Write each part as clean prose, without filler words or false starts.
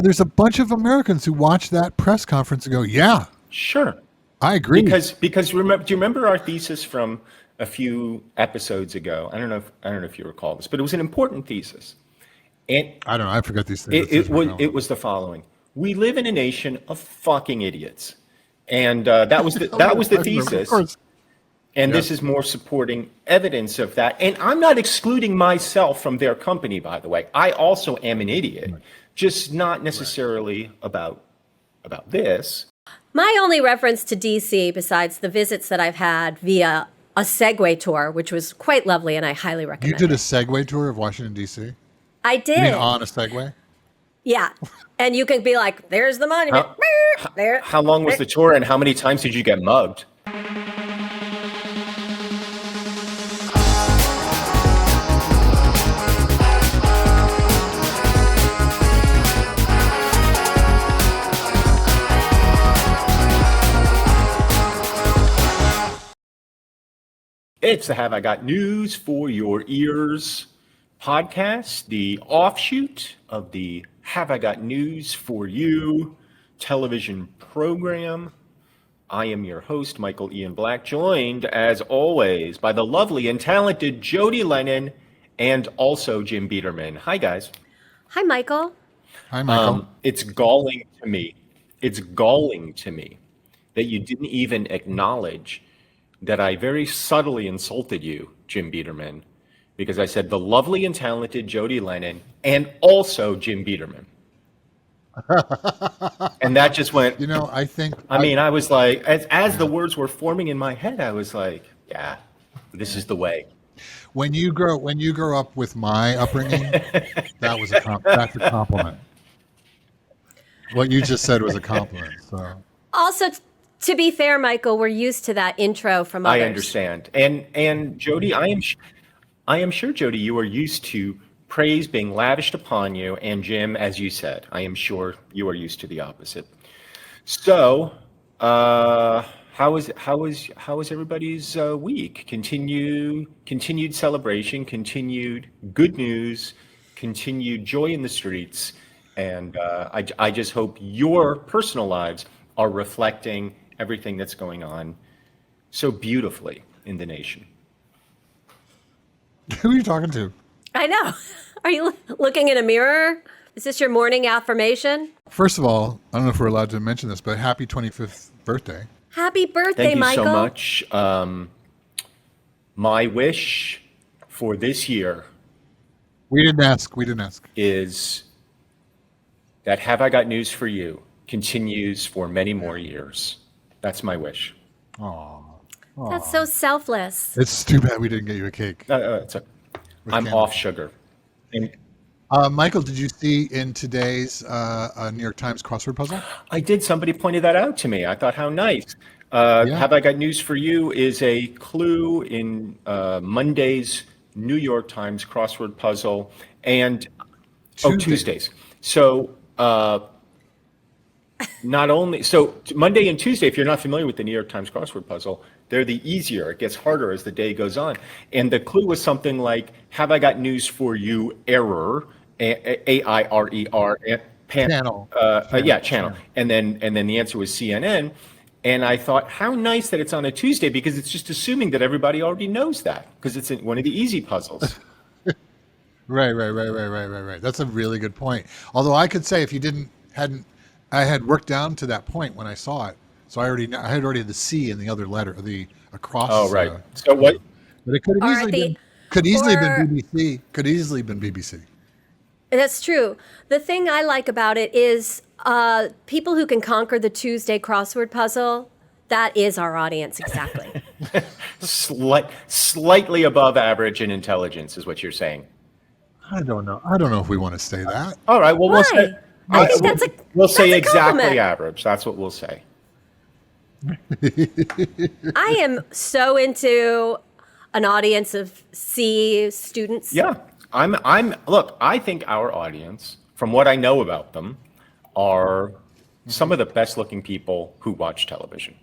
There's a bunch of Americans who watch that press conference and go, yeah, sure. I agree. Because remember, do you remember our thesis from a few episodes ago? I don't know if you recall this, but it was an important thesis. And I don't know. I forgot these things. It was the following: we live in a nation of fucking idiots, and that was the thesis. And this is more supporting evidence of that. And I'm not excluding myself from their company, by the way. I also am an idiot, just not necessarily about this. My only reference to DC, besides the visits that I've had via a Segway tour, which was quite lovely, and I highly recommend You did a Segway tour of Washington, D.C.? I did. You mean on a Segway? Yeah. And you can be like, there's the monument. How long was the tour, and how many times did you get mugged? It's the Have I Got News for Your Ears podcast, the offshoot of the Have I Got News for You television program. I am your host, Michael Ian Black, joined as always by the lovely and talented Jodi Lennon and also Jim Biederman. Hi, guys. Hi, Michael. Hi, Michael. It's galling to me. It's galling to me that you didn't even acknowledge that I very subtly insulted you, Jim Biederman, because I said the lovely and talented Jodi Lennon and also Jim Biederman. And that just went, I was like, as the words were forming in my head, I was like, yeah, this is the way. When you grow up with my upbringing, that's a compliment. What you just said was a compliment. So. Also, to be fair, Michael, we're used to that intro from others. I understand. And Jodi, I am sure, Jodi, you are used to praise being lavished upon you, and Jim, as you said, I am sure you are used to the opposite. So, how is everybody's week? Continued celebration, continued good news, continued joy in the streets, and I just hope your personal lives are reflecting everything that's going on so beautifully in the nation. Who are you talking to? I know. Are you looking in a mirror? Is this your morning affirmation? First of all, I don't know if we're allowed to mention this, but happy 25th birthday. Happy birthday, Michael. Thank you so much. My wish for this year. We didn't ask. Is that Have I Got News for You continues for many more years. That's my wish. Aww. That's so selfless. It's too bad we didn't get you a cake. I'm off sugar. And, Michael, did you see in today's New York Times crossword puzzle? I did. Somebody pointed that out to me. I thought, how nice. Have I Got News for You is a clue in Monday's New York Times crossword puzzle. And Tuesdays. So Monday and Tuesday, if you're not familiar with the New York Times crossword puzzle, they're the easier. It gets harder as the day goes on. And the clue was something like, have I got news for you, error, A-I-R-E-R, channel. Channel. And then the answer was CNN. And I thought, how nice that it's on a Tuesday, because it's just assuming that everybody already knows that, because it's one of the easy puzzles. Right. That's a really good point. Although I could say if you I had worked down to that point when I saw it, so I had already the C in the other letter, the across. Oh, right. So what? But it could have easily been BBC. Could easily been BBC. That's true. The thing I like about it is people who can conquer the Tuesday crossword puzzle. That is our audience, exactly. Slightly above average in intelligence is what you're saying. I don't know. I don't know if we want to say that. All right. Well, we'll say exactly compliment. Average. That's what we'll say. I am so into an audience of C students. Yeah. Look, I think our audience, from what I know about them, are some of the best looking people who watch television.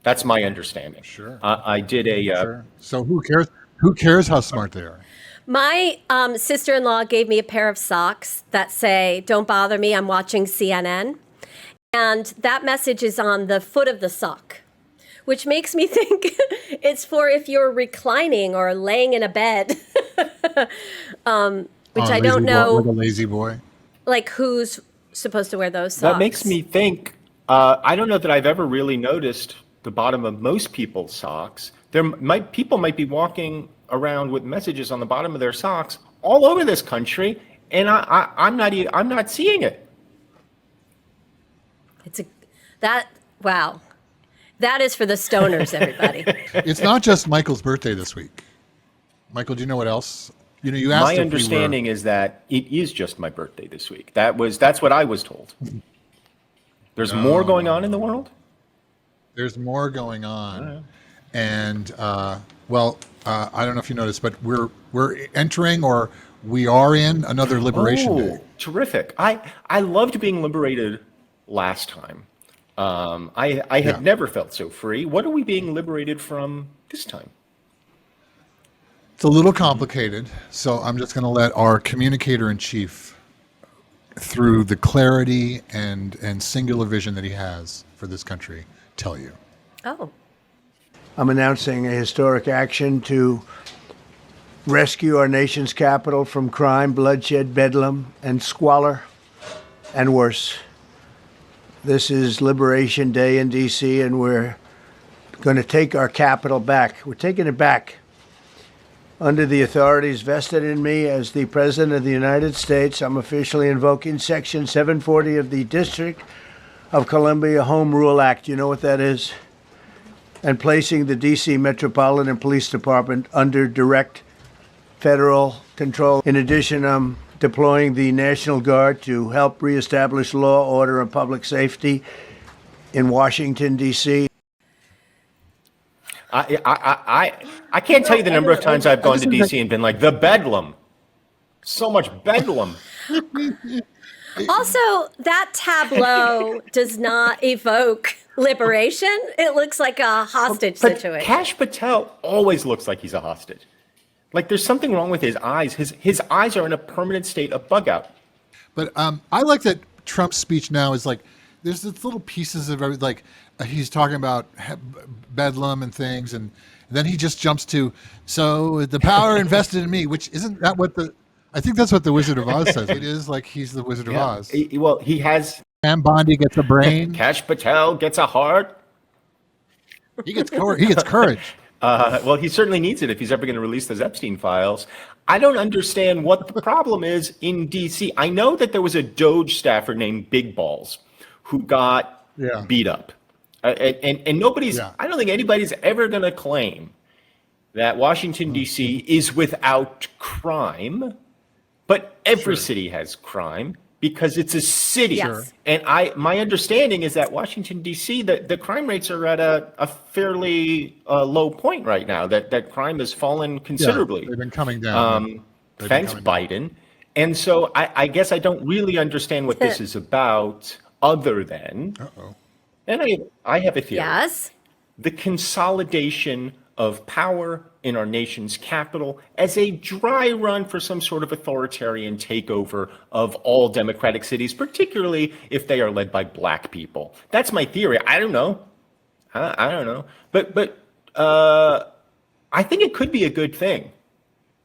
That's my understanding. Sure. I did a. Sure. So who cares? Who cares how smart they are? My sister-in-law gave me a pair of socks that say, "Don't bother me, I'm watching CNN." And that message is on the foot of the sock, which makes me think it's for if you're reclining or laying in a bed, which I don't know, Like a lazy boy. like who's supposed to wear those socks. That makes me think, I don't know that I've ever really noticed the bottom of most people's socks. People might be walking around with messages on the bottom of their socks all over this country, and I'm not seeing it. Wow. That is for the stoners, everybody. It's not just Michael's birthday this week. Michael, do you know what else? You asked. My understanding is that it is just my birthday this week. That's what I was told. There's more going on in the world? There's more going on. And I don't know if you noticed, but we're entering, or we are in, another Liberation Day. Terrific. I loved being liberated last time. I had never felt so free. What are we being liberated from this time? It's a little complicated, so I'm just going to let our communicator in chief, through the clarity and singular vision that he has for this country, tell you. Oh. I'm announcing a historic action to rescue our nation's capital from crime, bloodshed, bedlam, and squalor, and worse. This is Liberation Day in D.C., and we're going to take our capital back. We're taking it back. Under the authorities vested in me as the President of the United States, I'm officially invoking Section 740 of the District of Columbia Home Rule Act. You know what that is? And placing the D.C. Metropolitan Police Department under direct federal control. In addition, I'm deploying the National Guard to help reestablish law, order, and public safety in Washington, D.C. I can't tell you the number of times I've gone to D.C. and been like, the bedlam. So much bedlam. Also, that tableau does not evoke liberation. It looks like a hostage situation. Kash Patel always looks like he's a hostage. Like there's something wrong with his eyes. His eyes are in a permanent state of bug out. But I like that Trump's speech now is like, there's these little pieces of like he's talking about bedlam and things, and then he just jumps to, so the power invested in me, which isn't that what I think that's what the Wizard of Oz says. It is like he's the Wizard of Oz. He has. Sam Bondi gets a brain. Kash Patel gets a heart. He gets courage. Well, he certainly needs it if he's ever going to release those Epstein files. I don't understand what the problem is in D.C. I know that there was a Doge staffer named Big Balls who got beat up. And nobody's, I don't think anybody's ever going to claim that Washington, D.C. is without crime, but every city has crime because it's a city. Yes. And my understanding is that Washington, D.C., the crime rates are at a fairly low point right now, that crime has fallen considerably. Yeah, they've been coming down. Thanks, Biden. And so I guess I don't really understand what this is about other than, and I have a theory. Yes. The consolidation of power in our nation's capital as a dry run for some sort of authoritarian takeover of all democratic cities, particularly if they are led by black people. That's my theory. I don't know. I don't know. But I think it could be a good thing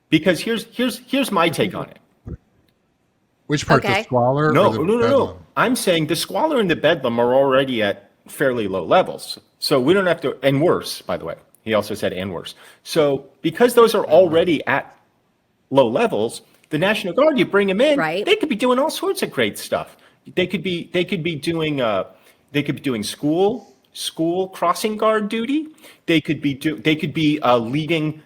because here's my take on it. Which part, the squalor? No. I'm saying the squalor and the bedlam are already at fairly low levels. So we don't have to, and worse, by the way. He also said and worse. So because those are already at low levels, the National Guard, you bring them in, they could be doing all sorts of great stuff. They could be doing school crossing guard duty. They could be leading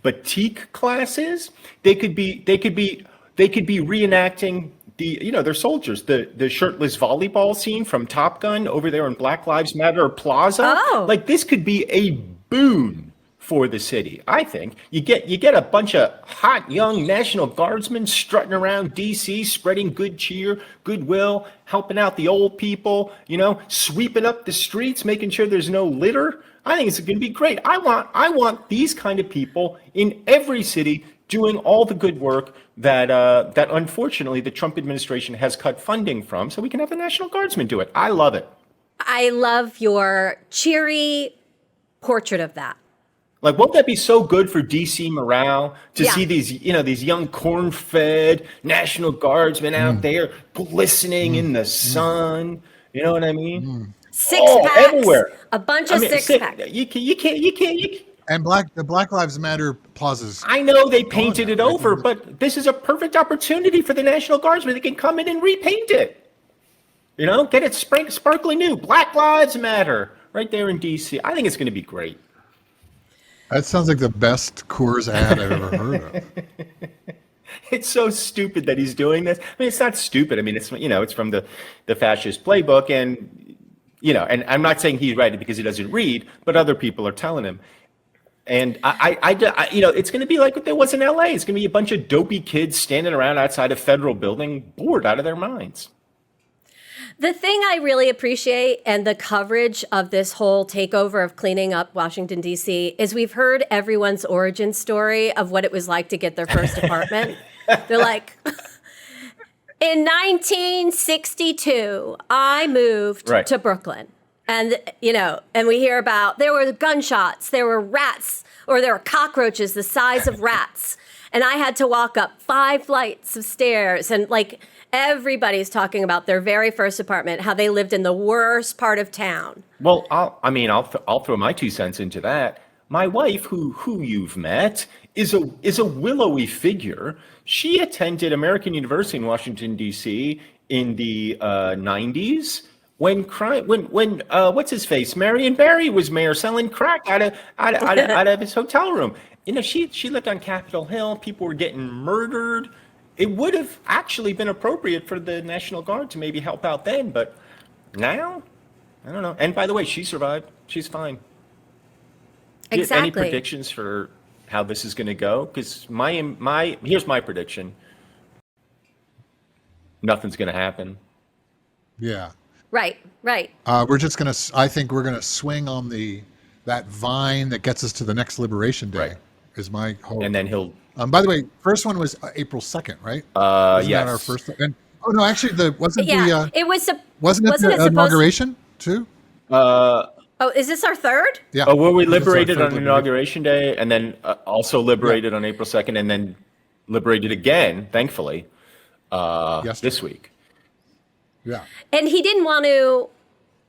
batik classes. They could be reenacting their soldiers, the shirtless volleyball scene from Top Gun over there in Black Lives Matter Plaza. Oh. Like this could be a boon for the city. I think you get a bunch of hot young National Guardsmen strutting around DC, spreading good cheer, goodwill, helping out the old people, sweeping up the streets, making sure there's no litter. I think it's going to be great. I want these kind of people in every city doing all the good work that that unfortunately the Trump administration has cut funding from, so we can have the National Guardsmen do it. I love it. I love your cheery portrait of that. Like, won't that be so good for DC morale to Yeah. see these, these young corn-fed National Guardsmen out there glistening in the sun? You know what I mean? Six Oh, packs, everywhere. a bunch of six packs. You can't. And the Black Lives Matter pauses. I know they painted it now. over, but this is a perfect opportunity for the National Guardsmen. They can come in and repaint it. Get it sparkly new. Black Lives Matter right there in DC. I think it's going to be great. That sounds like the best Coors ad I've ever heard of. It's so stupid that he's doing this. I mean, it's not stupid. I mean, it's from the fascist playbook, and and I'm not saying he's right because he doesn't read, but other people are telling him. And it's going to be like what there was in LA. It's going to be a bunch of dopey kids standing around outside a federal building, bored out of their minds. The thing I really appreciate and the coverage of this whole takeover of cleaning up Washington, D.C. is we've heard everyone's origin story of what it was like to get their first apartment. They're like, in 1962, I moved to Brooklyn. And, and we hear about there were gunshots, there were rats, or there were cockroaches the size of rats. And I had to walk up 5 flights of stairs. And everybody's talking about their very first apartment, how they lived in the worst part of town. Well, I'll throw my 2 cents into that. My wife, who you've met, is a willowy figure. She attended American University in Washington, D.C. in the 90s. When what's his face, Marion Barry was mayor, selling crack out of his hotel room. She lived on Capitol Hill. People were getting murdered. It would have actually been appropriate for the National Guard to maybe help out then, but now, I don't know. And by the way, she survived. She's fine. Exactly. Any predictions for how this is going to go? Because here's my prediction. Nothing's going to happen. Yeah. Right. I think we're gonna swing on that vine that gets us to the next Liberation Day. Right. Is my hope. And then he'll. By the way, first one was April 2nd, right? Yes. That our first? And no, actually, It was. wasn't it the inauguration too? Oh, is this our third? Yeah. Oh, were we This is our liberated third on Inauguration Day, and then also liberated on April 2nd, and then liberated again, thankfully, this week. Yeah. And he didn't want to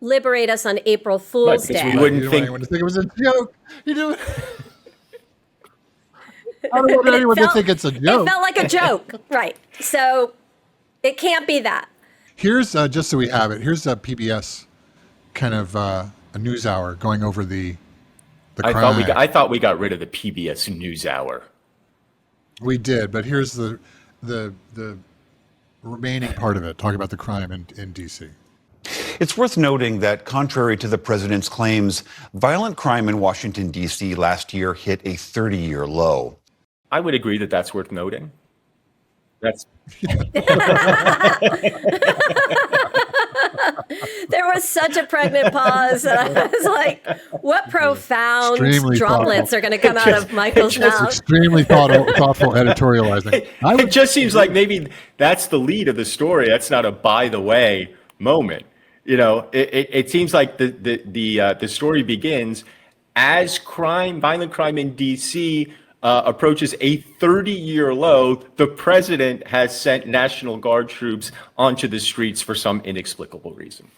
liberate us on April Fool's because Day. we wouldn't You don't want think. anyone to think it was a joke. You do it. I don't want anyone to think it's a joke. It felt like a joke, right? So it can't be that. Here's just so we have it. Here's a PBS kind of a news hour going over the crime. I thought we got rid of the PBS NewsHour. We did, but here's the remaining part of it, talking about the crime in D.C. It's worth noting that, contrary to the president's claims, violent crime in Washington, D.C. last year hit a 30-year low. I would agree that that's worth noting. That's There was such a pregnant pause, and I was like, "What profound Extremely droplets thoughtful. are going to come out of Michael's mouth?" Extremely thoughtful editorializing. it just seems like maybe that's the lead of the story. That's not a by the way moment. It seems like the story begins as violent crime in D.C. Approaches a 30-year low. The president has sent National Guard troops onto the streets for some inexplicable reason.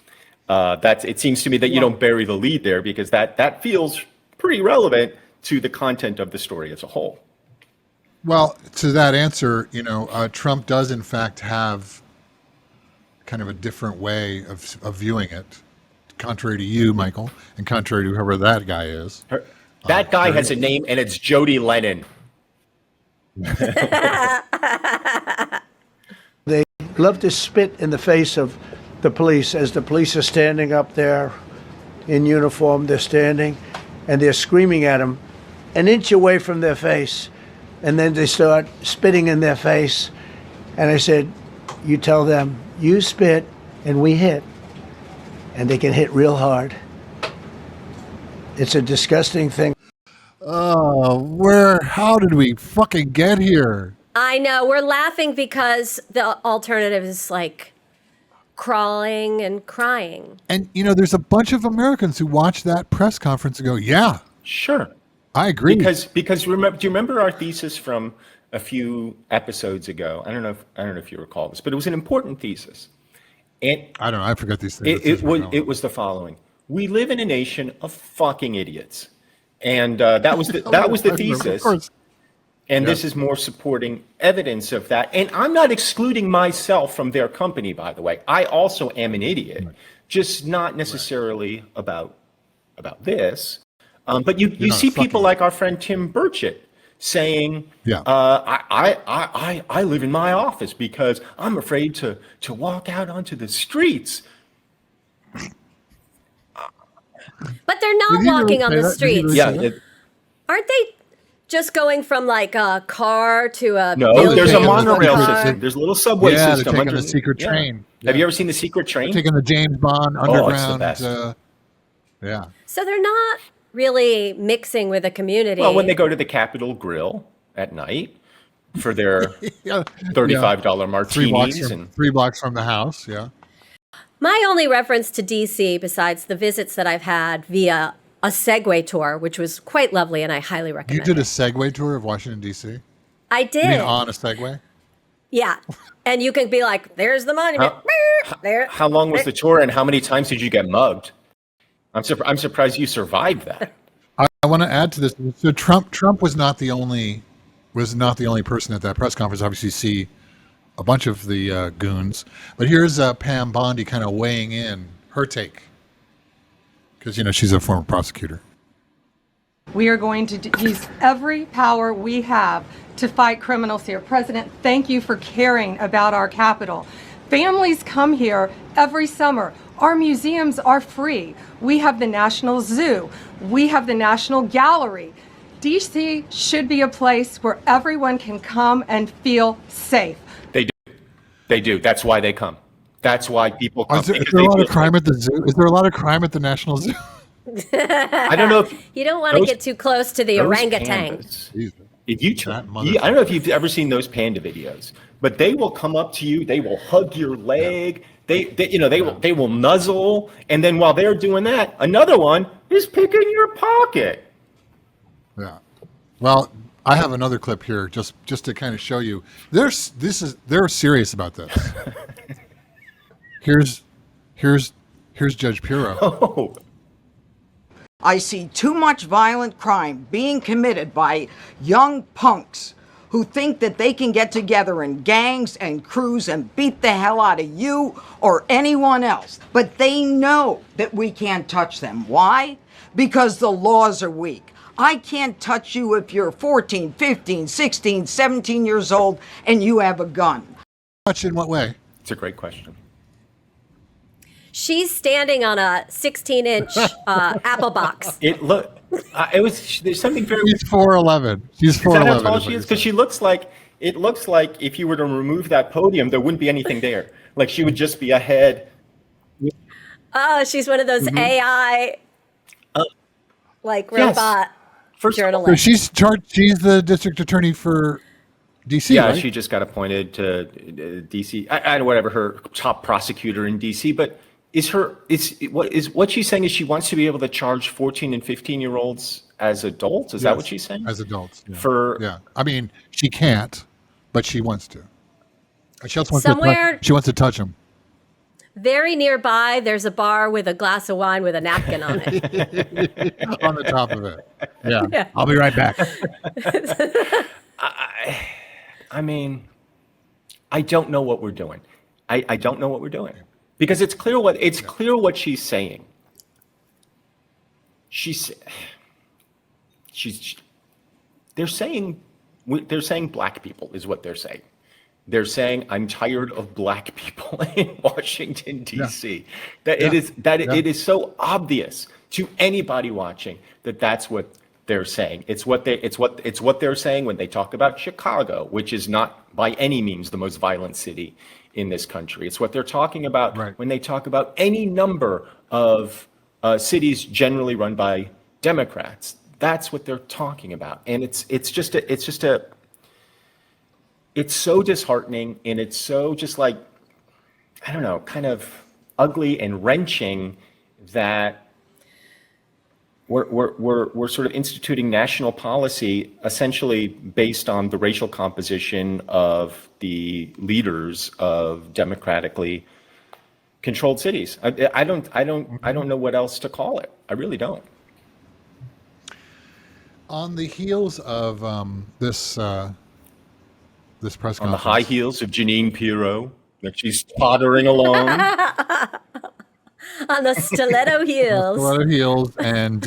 It seems to me that you don't bury the lead there, because that feels pretty relevant to the content of the story as a whole. Well, to that answer, Trump does in fact have kind of a different way of viewing it, contrary to you, Michael, and contrary to whoever that guy is. That guy has a name, and it's Jodi Lennon. They love to spit in the face of the police as the police are standing up there in uniform. They're standing and they're screaming at them an inch away from their face. And then they start spitting in their face. And I said, you tell them, you spit and we hit. And they can hit real hard. It's a disgusting thing. Oh, how did we fucking get here? I know. We're laughing because the alternative is like crawling and crying. And, there's a bunch of Americans who watch that press conference and go, yeah, Sure. I agree. Because remember, do you remember our thesis from a few episodes ago? I don't know if you recall this, but it was an important thesis. And I don't know. I forgot these things. it was the following: we live in a nation of fucking idiots, and that was the thesis. Of course. And this is more supporting evidence of that. And I'm not excluding myself from their company, by the way. I also am an idiot, just not necessarily about this. But you see people like our friend Tim Burchett saying, I live in my office because I'm afraid to walk out onto the streets. But they're not walking on the streets. Aren't they just going from like a car to a building? There's a monorail car? system. There's a little subway system. They're taking a secret train. Have you ever seen the secret train? They're taking the James Bond underground. It's the best. So they're not really mixing with the community. Well, when they go to the Capitol Grill at night for their $35 martinis. 3 blocks from the house, My only reference to DC, besides the visits that I've had via a Segway tour, which was quite lovely and I highly recommend You did it. a Segway tour of Washington, D.C.? I did. You mean on a Segway? Yeah. And you can be like, there's the monument. How long was the tour and how many times did you get mugged? I'm surprised you survived that. I want to add to this. So Trump was not the only person at that press conference. Obviously, see a bunch of the goons. But here's Pam Bondi kind of weighing in her take, because she's a former prosecutor. We are going to use every power we have to fight criminals here. President, thank you for caring about our capital. Families come here every summer. Our museums are free. We have the National Zoo. We have the National Gallery. DC should be a place where everyone can come and feel safe. They do. That's why they come. That's why people come. Is there a lot of crime at the zoo? Is there a lot of crime at the National Zoo? I don't know if you don't want to get too close to the orangutan. I don't know if you've ever seen those panda videos, but they will come up to you. They will hug your leg. They will nuzzle, and then while they're doing that, another one is picking your pocket. Yeah. Well, I have another clip here just to kind of show you. They're serious about this. Here's Judge Pirro. Oh. I see too much violent crime being committed by young punks who think that they can get together in gangs and crews and beat the hell out of you or anyone else. But they know that we can't touch them. Why? Because the laws are weak. I can't touch you if you're 14, 15, 16, 17 years old and you have a gun. Touch in what way? It's a great question. She's standing on a 16-inch apple box. There's something very. She's 4'11". She's 4'11". Is that how tall she is? Because it looks like if you were to remove that podium, there wouldn't be anything there. Like she would just be a head. Oh, she's one of those AI, robot journalists. So she's the district attorney for DC. Yeah, right? she just got appointed to DC. Whatever her top prosecutor in DC, but. What she's saying is she wants to be able to charge 14 and 15-year-olds as adults? Is that what she's saying? As adults. Yeah. I mean, she can't, but she wants to. She wants to touch them. Very nearby, there's a bar with a glass of wine with a napkin on it. On the top of it. Yeah. I'll be right back. I mean, I don't know what we're doing. I don't know what we're doing. Because it's clear what she's saying. They're saying black people is what they're saying. They're saying I'm tired of black people in Washington D.C. It is so obvious to anybody watching that that's what they're saying. It's what they're saying when they talk about Chicago, which is not by any means the most violent city in this country. It's what they're talking about when they talk about any number of cities generally run by Democrats. That's what they're talking about. And it's so disheartening, and it's so just like, I don't know, kind of ugly and wrenching that we're sort of instituting national policy essentially based on the racial composition of the leaders of democratically controlled cities. I don't know what else to call it. I really don't. On the heels of this press conference, On the high heels of Jeanine Pirro, like she's tottering along. On the stiletto heels. stiletto heels and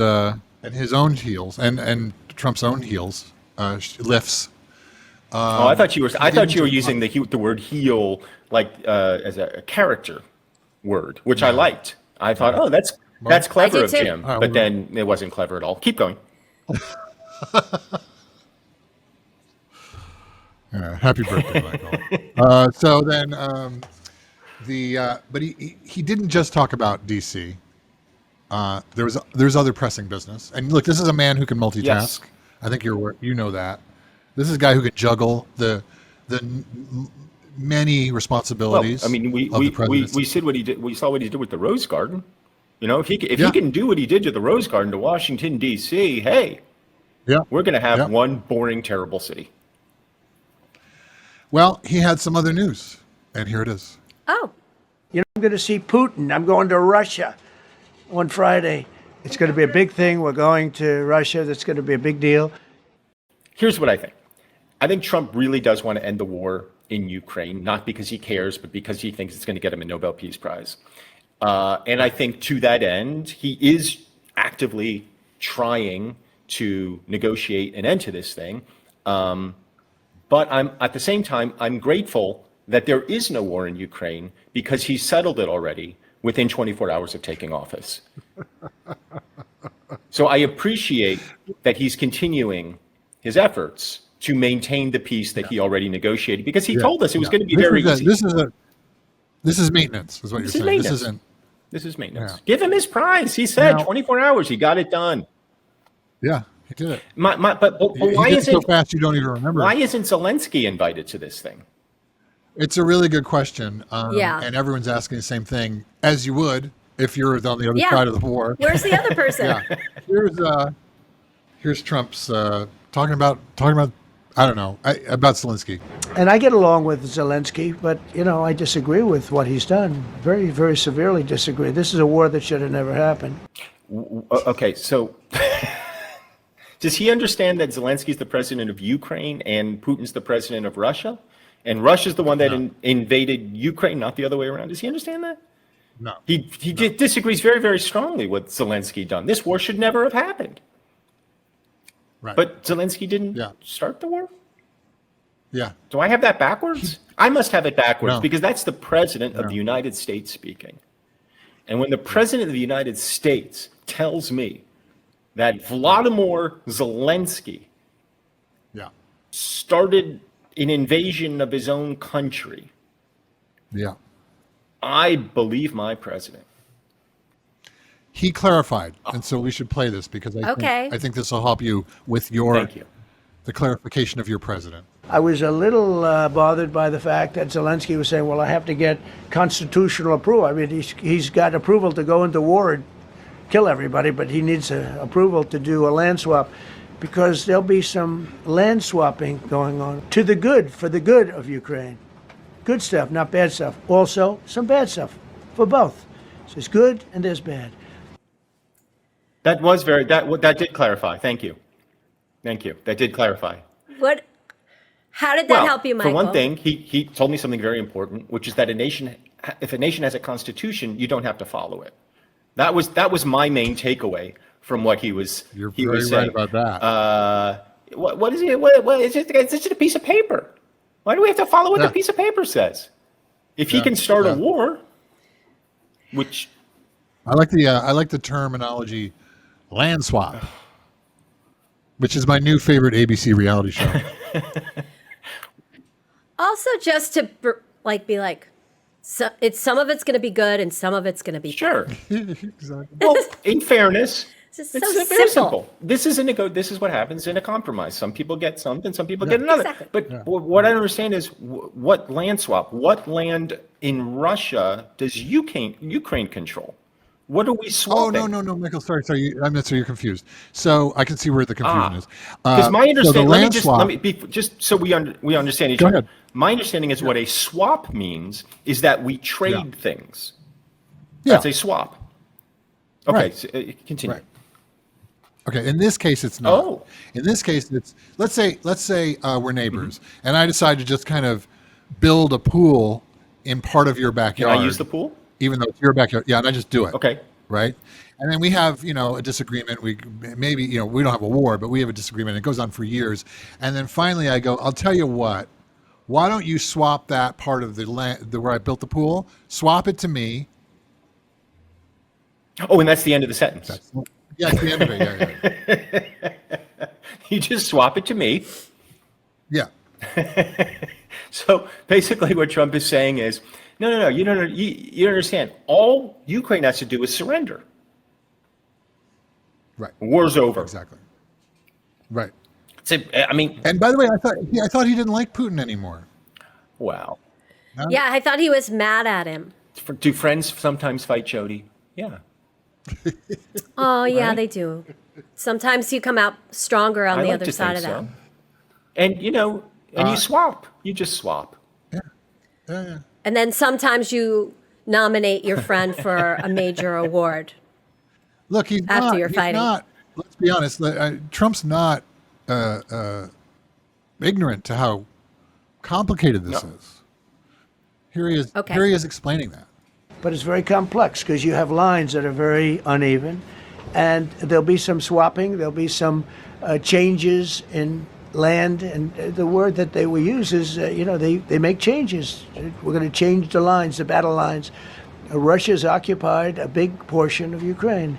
his own heels and Trump's own heels lifts. I thought you were using the word heel like as a character word, which I liked. I thought, oh, that's clever of too. Jim, but then it wasn't clever at all. Keep going. Yeah, happy birthday, Michael. So then, but he didn't just talk about DC. There's other pressing business, and look, this is a man who can multitask. Yes. I think you know that. This is a guy who can juggle the many responsibilities. Well, I mean, we said what he did. We saw what he did with the Rose Garden. You know, if he can do what he did to the Rose Garden to Washington D.C., hey, we're going to have one boring, terrible city. Well, he had some other news, and here it is. Oh. You know, I'm going to see Putin. I'm going to Russia on Friday. It's going to be a big thing. We're going to Russia. That's going to be a big deal. Here's what I think. I think Trump really does want to end the war in Ukraine, not because he cares, but because he thinks it's going to get him a Nobel Peace Prize. And I think to that end, he is actively trying to negotiate an end to this thing. But at the same time, I'm grateful that there is no war in Ukraine because he settled it already within 24 hours of taking office. So I appreciate that he's continuing his efforts to maintain the peace that he already negotiated, because he told us it was going to be very easy. This is maintenance, is what you're saying. This is maintenance. Yeah. Give him his prize. He said 24 hours. He got it done. Yeah, he did it. But why isn't so fast you don't even remember? Why isn't Zelensky invited to this thing? It's a really good question. Yeah. And everyone's asking the same thing, as you would if you're on the other side of the war. Where's the other person? Here's Trump's talking about I don't know, about Zelensky. And I get along with Zelensky, but, you know, I disagree with what he's done. Very, very severely disagree. This is a war that should have never happened. Okay, so does he understand that Zelensky's the president of Ukraine and Putin's the president of Russia? And Russia's the one that invaded Ukraine, not the other way around. Does he understand that? No. He disagrees very, very strongly with Zelensky done. This war should never have happened. Right. But Zelensky didn't start the war? Yeah. Do I have that backwards? I must have it backwards because that's the president of the United States speaking. And when the president of the United States tells me that Vladimir Zelensky started an invasion of his own country, I believe my president. He clarified, and so we should play this because I think this will help you with the clarification of your president. I was a little bothered by the fact that Zelensky was saying, well, I have to get constitutional approval. I mean, he's got approval to go into war and kill everybody, but he needs approval to do a land swap because there'll be some land swapping going on for the good of Ukraine. Good stuff, not bad stuff. Also, some bad stuff for both. So there's good and there's bad. That did clarify. Thank you. That did clarify. How did that help you, Michael? For one thing, he told me something very important, which is that if a nation has a constitution, you don't have to follow it. That was my main takeaway from what he was. You're very right about that. What is it? What is it? It's just a piece of paper. Why do we have to follow what the piece of paper says? If he can start a war, which I like the terminology, land swap, which is my new favorite ABC reality show. Also, just to be like, some of it's going to be good and some of it's going to be sure. Exactly. Well, in fairness, It's just It's so very simple. This is what happens in a compromise. Some people get something, some people get another. Exactly. But what I don't understand is what land swap? What land in Russia does Ukraine control? What are we Oh, swapping? no, Michael. Sorry. So you're confused. So I can see where the confusion is. Because my So the understanding, land swap. let me be, just so we understand each Go other. ahead. My understanding is what a swap means is that we trade things. Yeah. That's a swap. Okay, Right. so, continue. Right. Okay, in this case, it's not. Oh. In this case, it's let's say we're neighbors, and I decide to just kind of build a pool in part of your Can backyard. I use the pool? even though it's your backyard? Yeah, and I just do it. Okay. Right. And then we have, a disagreement. We maybe, we don't have a war, but we have a disagreement. It goes on for years. And then finally I go, I'll tell you what, why don't you swap that part of the land where I built the pool, swap it to me. Oh, and that's the end of the sentence. Yeah, it's the end of it. Yeah. You just swap it to me. Yeah. So basically what Trump is saying is, no, you don't understand. All Ukraine has to do is surrender. Right. War's over. Exactly. Right. So, I mean, And by the way, I thought he didn't like Putin anymore. wow. No? Yeah, I thought he was mad at him. Do friends sometimes fight, Jodi? Yeah. Oh, yeah, Right? they do. Sometimes you come out stronger on I the like other to side think of that. so. And, you swap. You just swap. Yeah. And then sometimes you nominate your friend for a major award. Look, he's After not. you're He's fighting. not. Let's be honest. Trump's not ignorant to how complicated this is. Here he is. Okay. Here he is explaining that. But it's very complex because you have lines that are very uneven, and there'll be some swapping, there'll be some changes in land, and the word that they will use is, they make changes. We're going to change the lines, the battle lines. Russia's occupied a big portion of Ukraine.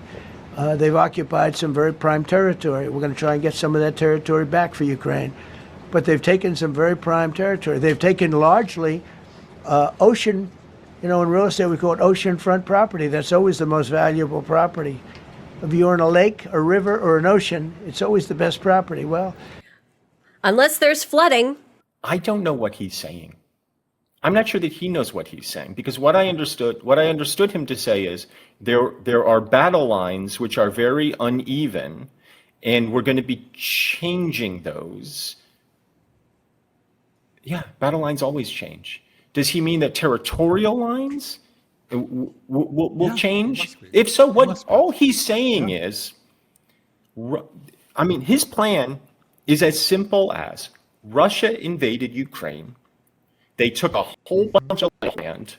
They've occupied some very prime territory. We're going to try and get some of that territory back for Ukraine. But they've taken some very prime territory. They've taken largely ocean, in real estate we call it oceanfront property. That's always the most valuable property. If you're in a lake, a river, or an ocean, it's always the best property. Well, Unless there's flooding. I don't know what he's saying. I'm not sure that he knows what he's saying, because what I understood him to say is there are battle lines which are very uneven, and we're going to be changing those. Yeah, battle lines always change. Does he mean that territorial lines will Yeah, change? must be. If so, Must be. all he's saying is, his plan is as simple as Russia invaded Ukraine. They took a whole bunch of land,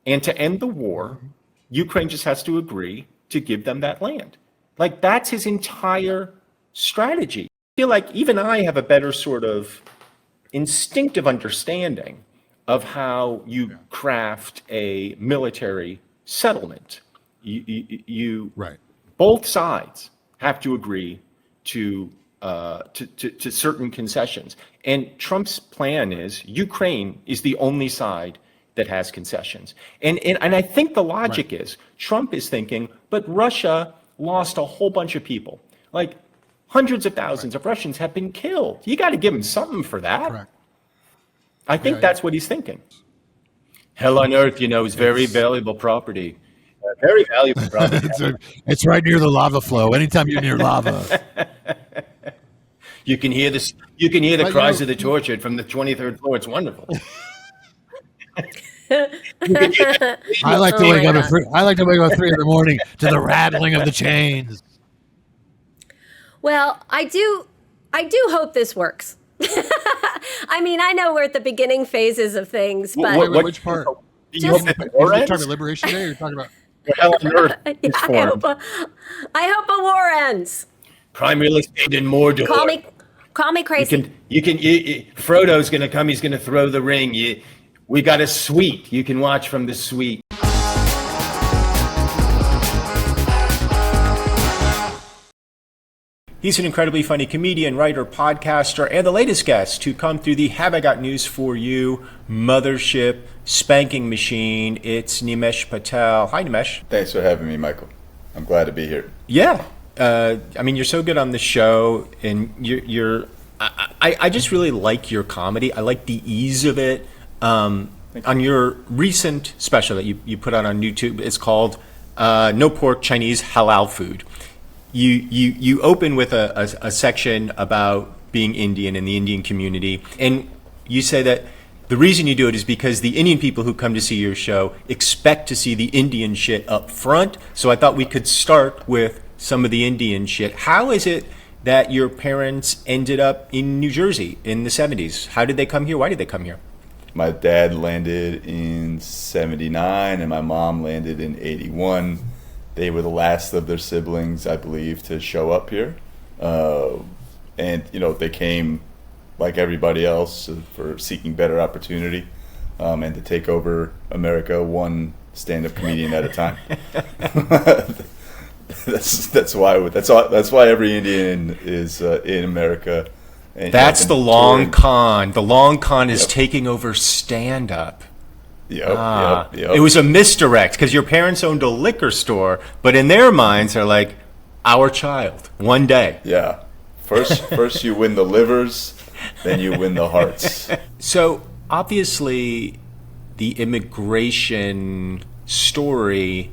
and to end the war, Ukraine just has to agree to give them that land. Like, that's his entire strategy. I feel like even I have a better sort of instinctive understanding of how you craft a military settlement. You Right. both sides have to agree to certain concessions. And Trump's plan is Ukraine is the only side that has concessions. And I think the logic is Trump is thinking, but Russia lost a whole bunch of people. Like hundreds of thousands of Russians have been killed. You got to give him something for that. Correct. I think Yeah, that's what he's thinking. Hell on earth, is very valuable property. Very valuable property. It's right near the lava flow. Anytime you're near lava. You can hear this. You can hear the But, cries of the tortured from the 23rd floor. It's wonderful. I like to Oh wake my up at God. 3. I like to wake up at 3 in the morning to the rattling of the chains. Well, I do hope this works. I mean, I know we're at the beginning phases of things, but Wait, which part? Do you hope that the war You're ends? talking about Liberation Day, or you're talking about? Hell on earth is yeah, formed. I hope a war ends. Prime real estate in Mordor. Call me crazy. Frodo's going to come. He's going to throw the ring. We got a suite. You can watch from the suite. He's an incredibly funny comedian, writer, podcaster, and the latest guest to come through the Have I Got News For You mothership spanking machine. It's Nimesh Patel. Hi, Nimesh. Thanks for having me, Michael. I'm glad to be here. Yeah. I mean, you're so good on the show, and I just really like your comedy. I like the ease of it. On your recent special that you put out on YouTube, it's called No Pork Chinese Halal Food. You open with a section about being Indian and the Indian community, and you say that the reason you do it is because the Indian people who come to see your show expect to see the Indian shit up front. So I thought we could start with some of the Indian shit. How is it that your parents ended up in New Jersey in the 70s? How did they come here? Why did they come here? My dad landed in 79 and my mom landed in 81. They were the last of their siblings, I believe, to show up here. And, they came like everybody else for seeking better opportunity and to take over America one stand-up comedian at a time. That's why every Indian is in America. And that's the long con. The long con is taking over stand-up. Yep. It was a misdirect because your parents owned a liquor store, but in their minds are like, our child, one day. Yeah. First you win the livers, then you win the hearts. So obviously the immigration story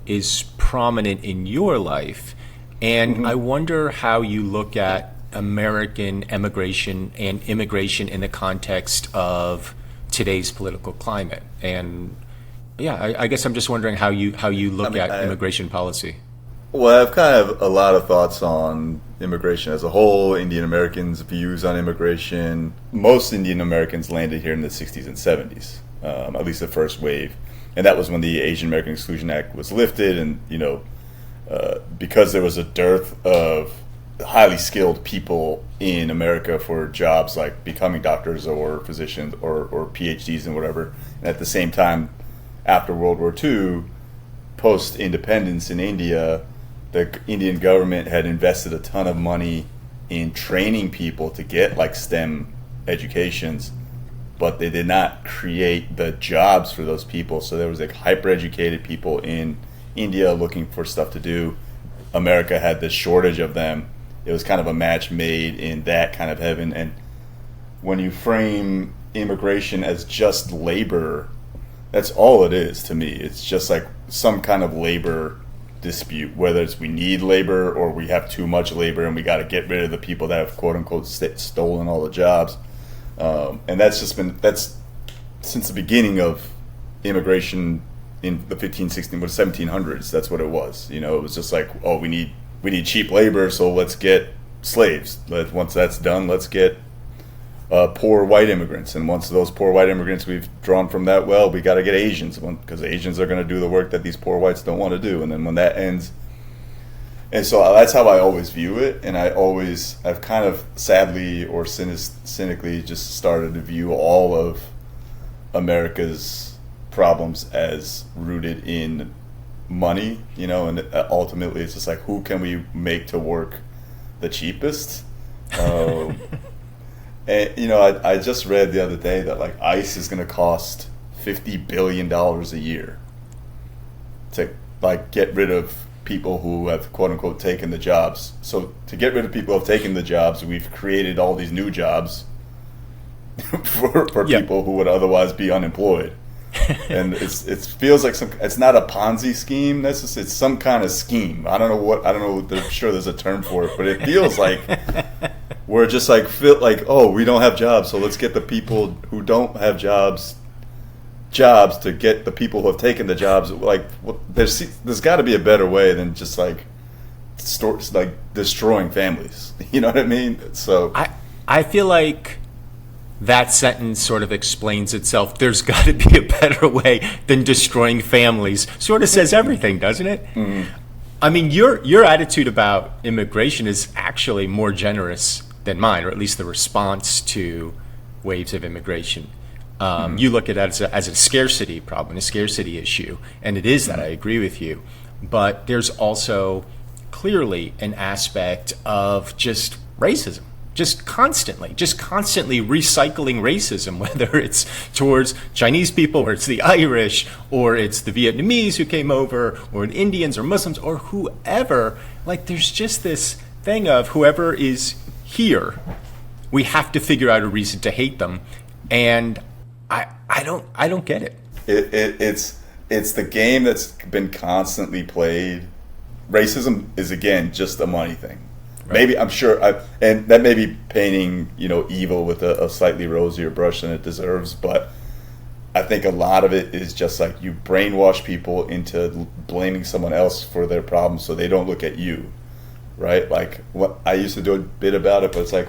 is prominent in your life, and I wonder how you look at American emigration and immigration in the context of today's political climate. And I guess I'm just wondering how you look at immigration policy. Well, I've kind of a lot of thoughts on immigration as a whole, Indian Americans' views on immigration. Most Indian Americans landed here in the 60s and 70s, at least the first wave. And that was when the Asian American Exclusion Act was lifted. And, because there was a dearth of highly skilled people in America for jobs like becoming doctors or physicians or PhDs and whatever. And at the same time, after World War II, post-independence in India, the Indian government had invested a ton of money in training people to get like STEM educations, but they did not create the jobs for those people. So there was like hyper-educated people in India looking for stuff to do. America had this shortage of them. It was kind of a match made in that kind of heaven. And when you frame immigration as just labor, that's all it is to me. It's just like some kind of labor dispute, whether it's we need labor or we have too much labor and we got to get rid of the people that have quote unquote stolen all the jobs. And that's since the beginning of immigration in the 1700s. That's what it was. It was just like, oh, we need cheap labor, so let's get slaves. Once that's done, let's get poor white immigrants. And once those poor white immigrants we've drawn from that, well, we got to get Asians, because Asians are going to do the work that these poor whites don't want to do. And then when that ends, and so that's how I always view it. And I've kind of sadly or cynically just started to view all of America's problems as rooted in money, and ultimately it's just like, who can we make to work the cheapest? And I just read the other day that like ICE is going to cost $50 billion a year to like get rid of people who have quote unquote taken the jobs. So to get rid of people who have taken the jobs, we've created all these new jobfor people who would otherwise be unemployed. And it feels like it's not a Ponzi scheme. It's some kind of scheme. I don't know. I'm sure there's a term for it, but it feels like we're just like oh, we don't have jobs, so let's get the people who don't have jobs to get the people who have taken the jobs. Like, there's got to be a better way than just like destroying families. You know what I mean? So I feel like that sentence sort of explains itself. There's got to be a better way than destroying families. Sort of says everything, doesn't it? Mm-hmm. I mean, your attitude about immigration is actually more generous than mine, or at least the response to waves of immigration. You look at that as a scarcity problem, a scarcity issue, and it is that. I agree with you. But there's also clearly an aspect of just racism, just constantly recycling racism, whether it's towards Chinese people or it's the Irish or it's the Vietnamese who came over or the Indians or Muslims or whoever. Like, there's just this thing of whoever is here, we have to figure out a reason to hate them. And I don't get it. It's the game that's been constantly played. Racism is, again, just a money thing. Right. Maybe, I'm sure, and that may be painting, evil with a slightly rosier brush than it deserves, but I think a lot of it is just like you brainwash people into blaming someone else for their problems so they don't look at you, right? Like, what I used to do a bit about it, but it's like,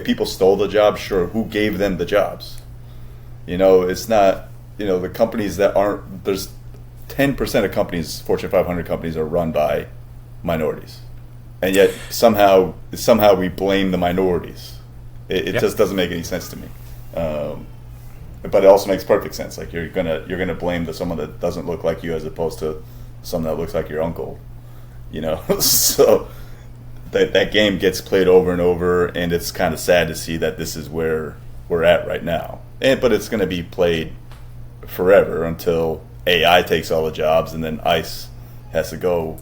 people stole the job, sure, who gave them the jobs? It's not, the companies that aren't, there's 10% of companies, Fortune 500 companies, are run by minorities. And yet somehow we blame the minorities. It just doesn't make any sense to me. But it also makes perfect sense. Like, you're gonna blame someone that doesn't look like you as opposed to someone that looks like your uncle. So that game gets played over and over, and it's kind of sad to see that this is where we're at right now. But it's going to be played forever until AI takes all the jobs, and then ICE has to go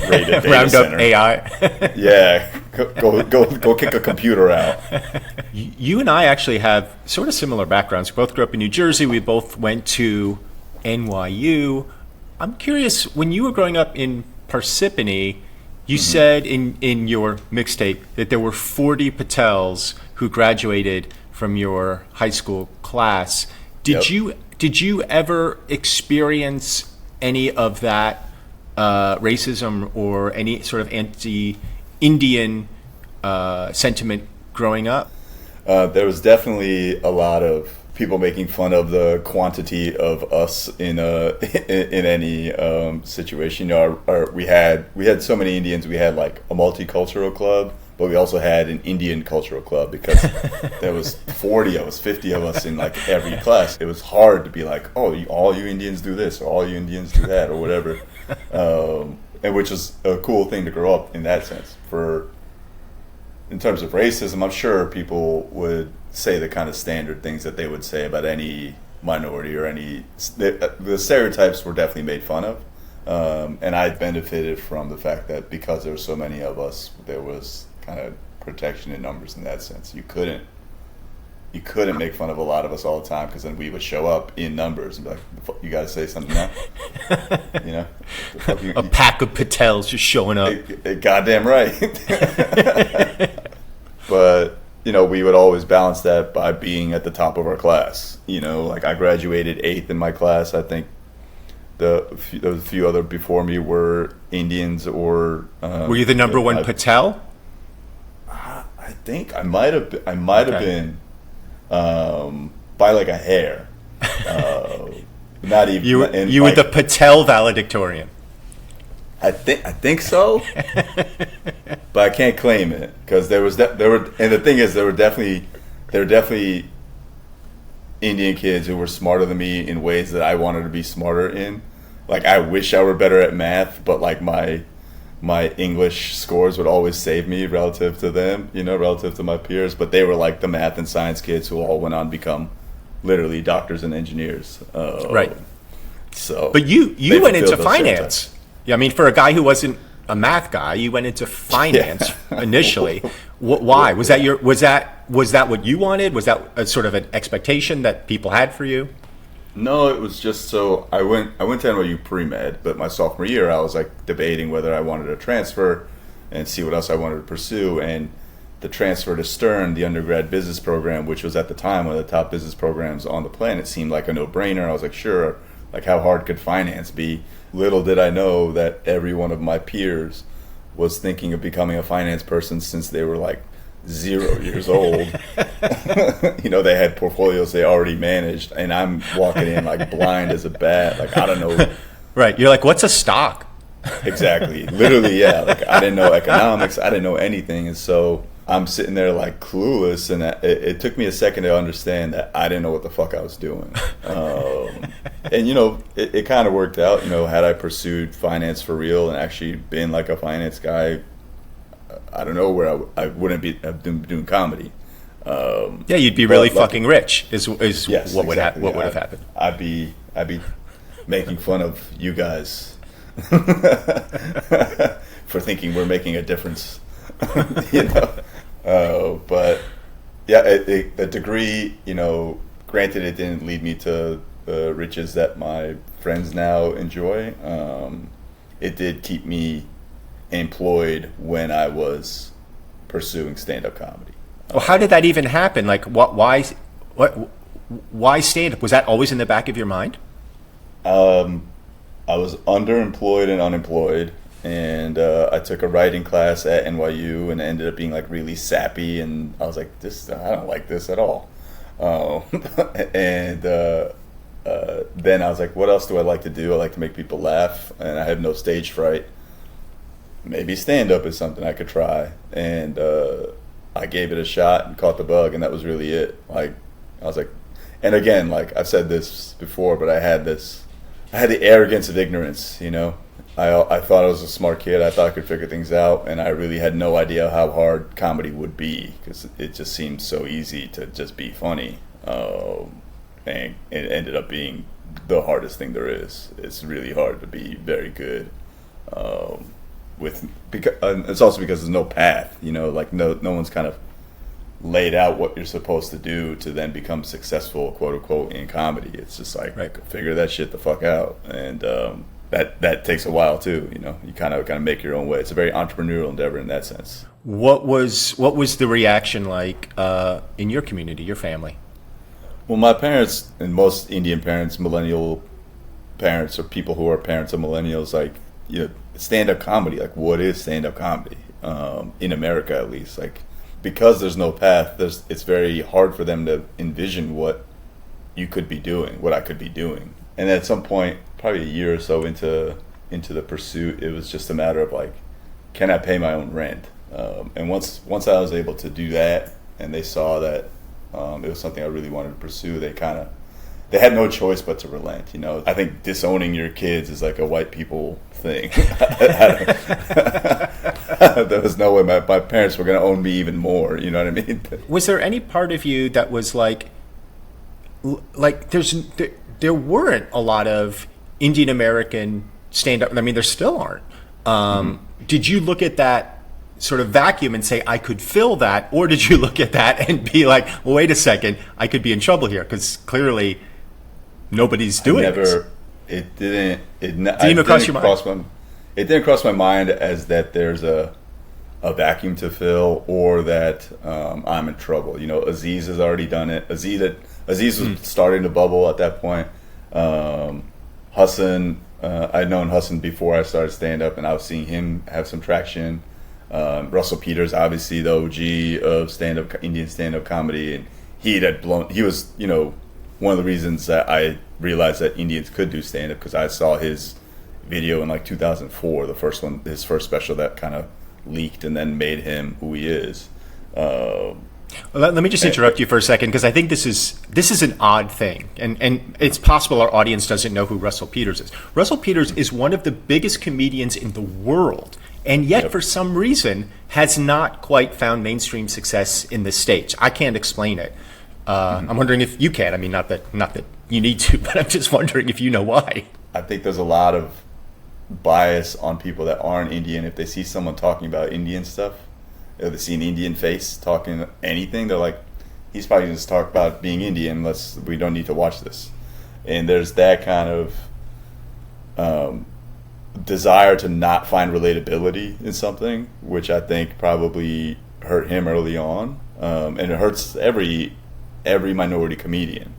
raid a data round center. Up AI. Yeah, go kick a computer out. You and I actually have sort of similar backgrounds. We both grew up in New Jersey. We both went to NYU. I'm curious, when you were growing up in Parsippany, you said in your mixtape that there were 40 Patels who graduated from your high school class. Did you ever experience any of that racism or any sort of anti-Indian sentiment growing up? There was definitely a lot of people making fun of the quantity of us in any situation. We had so many Indians. We had like a multicultural club, but we also had an Indian cultural club because there was 40 of us, 50 of us in like every class. It was hard to be like, oh, all you Indians do this, or all you Indians do that, or whatever. And which is a cool thing to grow up in that sense. In terms of racism, I'm sure people would say the kind of standard things that they would say about any minority or the stereotypes were definitely made fun of. And I benefited from the fact that because there were so many of us, there was kind of protection in numbers in that sense. You couldn't make fun of a lot of us all the time, because then we would show up in numbers and be like, you got to say something now. A pack of Patels just showing up. Goddamn right. But we would always balance that by being at the top of our class. Like, I graduated 8th in my class. I think there was a few other before me were Indians or. Were you the number one Patel? I think I might have been by like a hair. Not even. You were the Patel valedictorian. I think so, but I can't claim it because and the thing is, there were definitely Indian kids who were smarter than me in ways that I wanted to be smarter in. Like, I wish I were better at math, but like my English scores would always save me relative to them, relative to my peers. But they were like the math and science kids who all went on to become literally doctors and engineers. Right. So, but you went into finance. Yeah, I mean, for a guy who wasn't a math guy, you went into finance initially. Why? Was that what you wanted? Was that a sort of an expectation that people had for you? No, it was just so I went to NYU pre-med, but my sophomore year I was like debating whether I wanted to transfer and see what else I wanted to pursue. And the transfer to Stern, the undergrad business program, which was at the time one of the top business programs on the planet, seemed like a no-brainer. I was like, sure. Like, how hard could finance be? Little did I know that every one of my peers was thinking of becoming a finance person since they were like 0 years old. They had portfolios they already managed, and I'm walking in like blind as a bat. Like, I don't know. Right. You're like, what's a stock? Exactly. Literally, yeah. Like, I didn't know economics. I didn't know anything. And so I'm sitting there like clueless, and it took me a second to understand that I didn't know what the fuck I was doing. And it kind of worked out. Had I pursued finance for real and actually been like a finance guy, I don't know where I wouldn't be doing comedy. Yeah, you'd be really fucking rich. Is Yes, what would exactly. what would have happened? I'd be making fun of you guys for thinking we're making a difference. But yeah, the degree, granted, it didn't lead me to the riches that my friends now enjoy. It did keep me employed when I was pursuing stand-up comedy. Well, how did that even happen? Like, why stand up? Was that always in the back of your mind? I was underemployed and unemployed, and I took a writing class at NYU, and it ended up being like really sappy, and I was like, I don't like this at all. And then I was like, what else do I like to do? I like to make people laugh, and I have no stage fright. Maybe stand-up is something I could try, and I gave it a shot and caught the bug, and that was really it. Like, I was like, and again, like I've said this before, but I had the arrogance of ignorance, I thought I was a smart kid. I thought I could figure things out, and I really had no idea how hard comedy would be, because it just seemed so easy to just be funny. And it ended up being the hardest thing there is. It's really hard to be very good. It's also because there's no path, like no one's kind of laid out what you're supposed to do to then become successful, quote unquote, in comedy. It's just like, figure that shit the fuck out, and that takes a while too. You kind of make your own way. It's a very entrepreneurial endeavor in that sense. What was the reaction like in your community, your family? Well, my parents, and most Indian parents, millennial parents, or people who are parents of millennials, like, stand-up comedy, like, what is stand-up comedy? In America, at least, like, because there's no path, it's very hard for them to envision what you could be doing, what I could be doing. And at some point, probably a year or so into the pursuit, it was just a matter of like, can I pay my own rent? And once I was able to do that, and they saw that it was something I really wanted to pursue, they had no choice but to relent. I think disowning your kids is like a white people thing. There was no way my parents were going to own me even more. You know what I mean? Was there any part of you that was like there weren't a lot of Indian American stand-up? I mean, there still aren't. Did you look at that sort of vacuum and say, I could fill that? Or did you look at that and be like, well, wait a second, I could be in trouble here, because clearly nobody's doing this. It didn't cross your mind? It didn't cross my mind as that there's a vacuum to fill, or that I'm in trouble. Aziz has already done it. Aziz was starting to bubble at that point. Hassan, I'd known Hassan before I started stand-up, and I was seeing him have some traction. Russell Peters, obviously the OG of Indian stand-up comedy, and he was, one of the reasons that I realized that Indians could do stand-up, because I saw his video in like 2004, the first one, his first special that kind of leaked and then made him who he is. Let me just interrupt you for a second, because I think this is an odd thing, and it's possible our audience doesn't know who Russell Peters is. Russell Peters is one of the biggest comedians in the world, and yet for some reason has not quite found mainstream success in the States. I can't explain it. I'm wondering if you can. I mean, not that you need to, but I'm just wondering if you know why. I think there's a lot of bias on people that aren't Indian. If they see someone talking about Indian stuff, if they see an Indian face talking anything, they're like, he's probably just talk about being Indian. We don't need to watch this. And there's that kind of desire to not find relatability in something, which I think probably hurt him early on, and it hurts every minority comedian,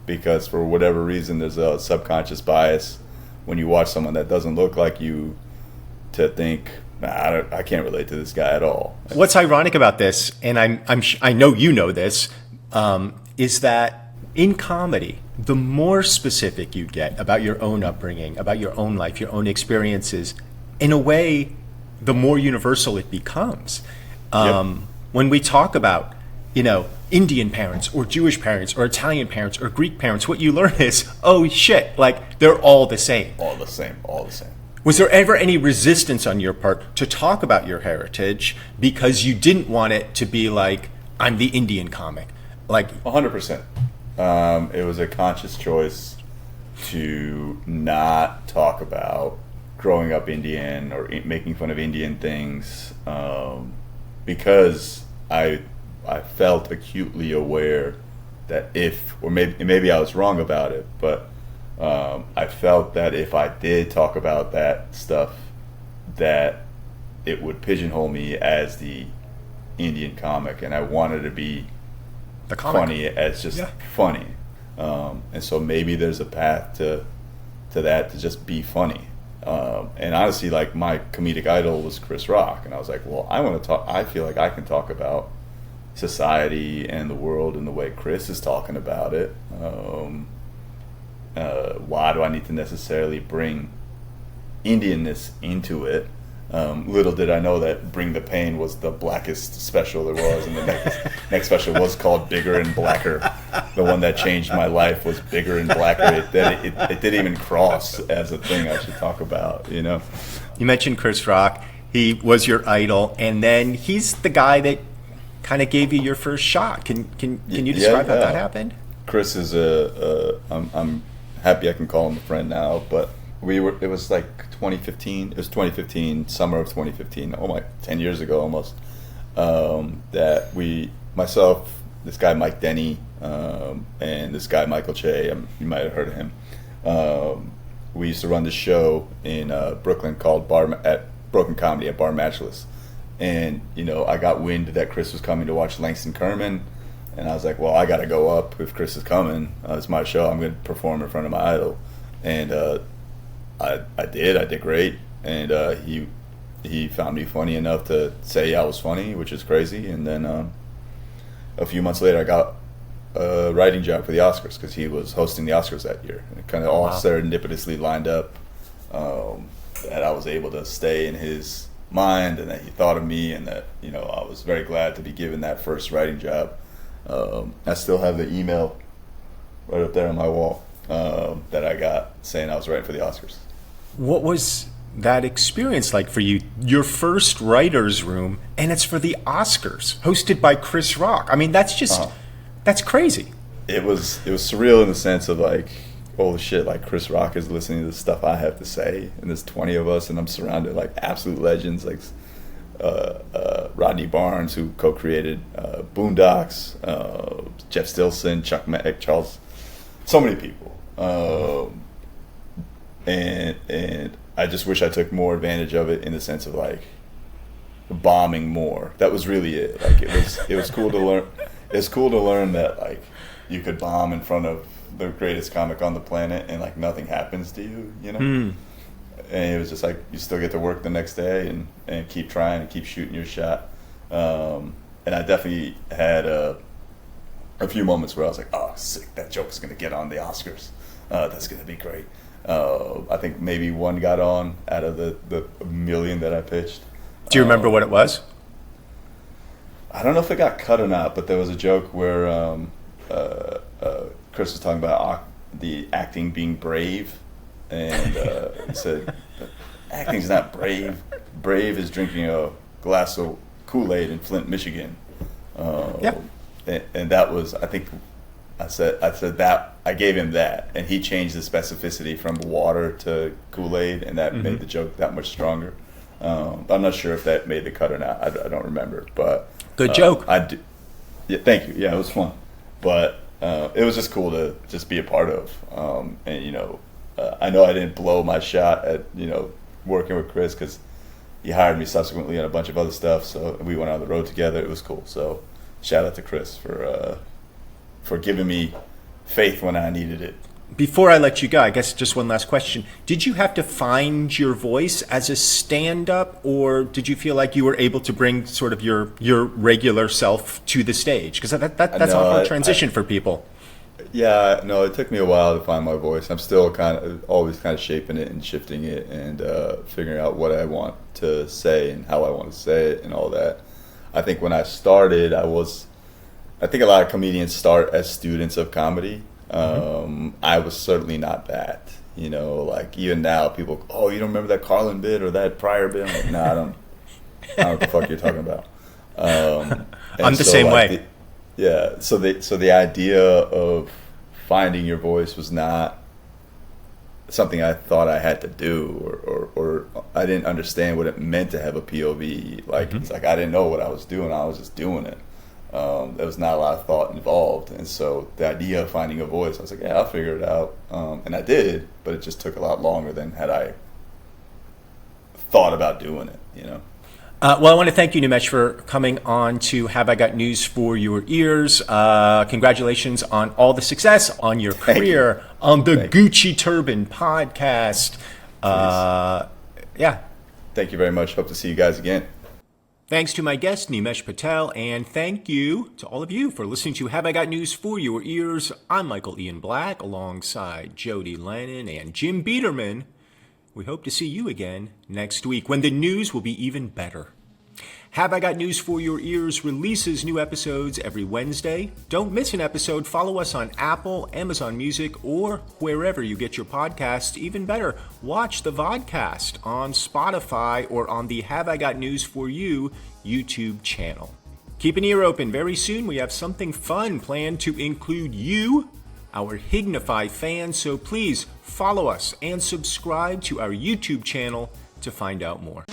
because for whatever reason there's a subconscious bias when you watch someone that doesn't look like you to think, I can't relate to this guy at all. What's ironic about this, and I know you know this, is that in comedy, the more specific you get about your own upbringing, about your own life, your own experiences, in a way, the more universal it becomes. When we talk about, Indian parents or Jewish parents or Italian parents or Greek parents, what you learn is, oh shit, like they're all the same. All the same. Was there ever any resistance on your part to talk about your heritage because you didn't want it to be like, I'm the Indian comic? Like 100%. It was a conscious choice to not talk about growing up Indian or making fun of Indian things, because I felt acutely aware that maybe I was wrong about it, but I felt that if I did talk about that stuff, that it would pigeonhole me as the Indian comic, and I wanted to be the comic. Funny as just funny. And so maybe there's a path to that, to just be funny. And honestly, like, my comedic idol was Chris Rock, and I was like, well, I feel like I can talk about society and the world in the way Chris is talking about it. Why do I need to necessarily bring Indianness into it? Little did I know that Bring the Pain was the blackest special there was, and the next special was called Bigger and Blacker. The one that changed my life was Bigger and Blacker. It didn't even cross as a thing I should talk about, you know? You mentioned Chris Rock. He was your idol, and then he's the guy that kind of gave you your first shot. Can you describe how that happened? Chris is I'm happy I can call him a friend now, but it was like 2015. It was 2015, summer of 2015. Oh my, 10 years ago almost. That myself, this guy Mike Denny, and this guy Michael Che. You might have heard of him. We used to run this show in Brooklyn called Broken Comedy at Bar Matchless, and I got wind that Chris was coming to watch Langston Kerman, and I was like, well, I got to go up if Chris is coming. It's my show. I'm going to perform in front of my idol, and I did great, and he found me funny enough to say I was funny, which is crazy. And then a few months later, I got a writing job for the Oscars because he was hosting the Oscars that year, and it kind of all serendipitously lined up that I was able to stay in his mind, and that he thought of me, and that I was very glad to be given that first writing job. I still have the email right up there on my wall that I got saying I was writing for the Oscars. What was that experience like for you? Your first writer's room, and it's for the Oscars, hosted by Chris Rock. I mean, that's just that's crazy. It was surreal in the sense of like, holy shit, like Chris Rock is listening to the stuff I have to say, and there's 20 of us, and I'm surrounded like absolute legends like Rodney Barnes, who co-created Boondocks, Jeff Stilson, Chuck Mack, Charles, so many people. And I just wish I took more advantage of it in the sense of like bombing more. That was really it. Like it was cool to learn. It's cool to learn that like you could bomb in front of the greatest comic on the planet and like nothing happens to you, And it was just like you still get to work the next day and keep trying and keep shooting your shot. And I definitely had a few moments where I was like, oh, sick, that joke is going to get on the Oscars. That's going to be great. I think maybe one got on out of the million that I pitched. Do you remember what it was? I don't know if it got cut or not, but there was a joke where Chris was talking about the acting being brave, and he said, acting's not brave. Brave is drinking a glass of Kool-Aid in Flint, Michigan. And that was, I think, I said that, I gave him that, and he changed the specificity from water to Kool-Aid, and that made the joke that much stronger. I'm not sure if that made the cut or not. I don't remember, but good joke. Yeah, thank you. Yeah, it was fun, but it was just cool to just be a part of. And I know I didn't blow my shot at working with Chris because he hired me subsequently on a bunch of other stuff. So we went on the road together. It was cool. So shout out to Chris for giving me faith when I needed it. Before I let you go, I guess just one last question. Did you have to find your voice as a stand-up, or did you feel like you were able to bring sort of your regular self to the stage? Because that's a hard transition for people. Yeah, no, it took me a while to find my voice. I'm still always shaping it and shifting it and figuring out what I want to say and how I want to say it and all that. I think when I started, I think a lot of comedians start as students of comedy. I was certainly not that. You know, like even now, people, oh, you don't remember that Carlin bit or that Pryor bit? I'm like, no, I don't know what the fuck you're talking about. I'm the same way. So the idea of finding your voice was not something I thought I had to do, or I didn't understand what it meant to have a POV. Like, it's like I didn't know what I was doing. I was just doing it. There was not a lot of thought involved. And so the idea of finding a voice, I was like, yeah, I'll figure it out. And I did, but it just took a lot longer than had I thought about doing it, you know? Well, I want to thank you, Nimesh, for coming on to Have I Got News for Your Ears. Congratulations on all the success on your career on the Gucci Turban podcast. Yeah. Thank you very much. Hope to see you guys again. Thanks to my guest, Nimesh Patel, and thank you to all of you for listening to Have I Got News for Your Ears. I'm Michael Ian Black, alongside Jodi Lennon and Jim Biederman. We hope to see you again next week, when the news will be even better. Have I Got News for Your Ears releases new episodes every Wednesday. Don't miss an episode. Follow us on Apple, Amazon Music, or wherever you get your podcasts. Even better, watch the Vodcast on Spotify or on the Have I Got News for You YouTube channel. Keep an ear open. Very soon we have something fun planned to include you, our Hignify fans, so please follow us and subscribe to our YouTube channel to find out more.